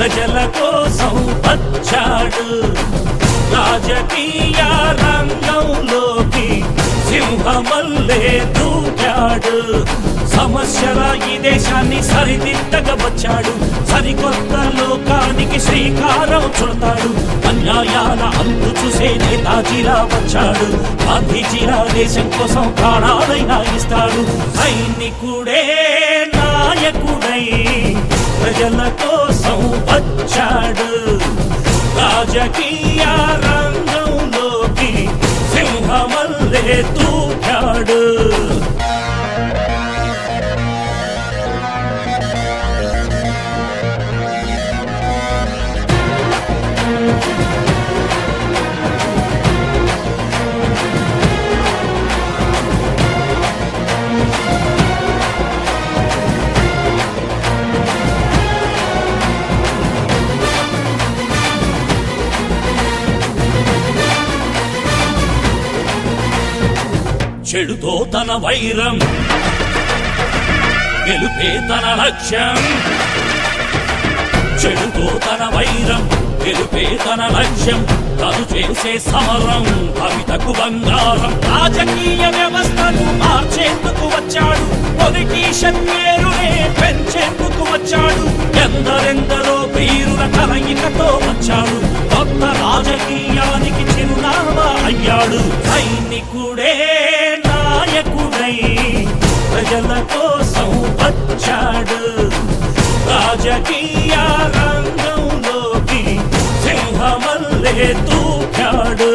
ప్రజల కోసం వచ్చాడు రాజకీయ రంగంలోకి సింహమల్లే దూకాడు సమస్యల ఈ దేశాన్ని సరిదిద్దగా వచ్చాడు సరికొత్త లోకానికి శ్రీకారం చుడతాడు అన్యాయాల అంతు చూసే నేతాజీలా వచ్చాడు గాంధీజీలా దేశం కోసం ప్రాణాలైనా ఇస్తాడు సైనికుడే నాయకుడై ప్రజల కోసం వచ్చాడు రాజకీయ రంగంలోకి సింహమల్లే దూకాడు చెడుతో తన వైరం గెలుపే తన లక్ష్యం చెడుతో తన వైరం గెలుపే తన లక్ష్యం తను చేసే సమరం కవితకు బంగారం రాజకీయ వ్యవస్థను మార్చేందుకు వచ్చాడు పొలిటీషియన్ పేరునే పెంచేందుకు వచ్చాడు ఎందరెందరో వీరుల కలయికతో వచ్చాడు కొత్త రాజకీయానికి చిరునామా అయ్యాడు సైనికుడే నాయకుడై ప్రజల కోసం వచ్చాడు రాజకీయ రంగంలోకి సింహమల్లే దూకాడు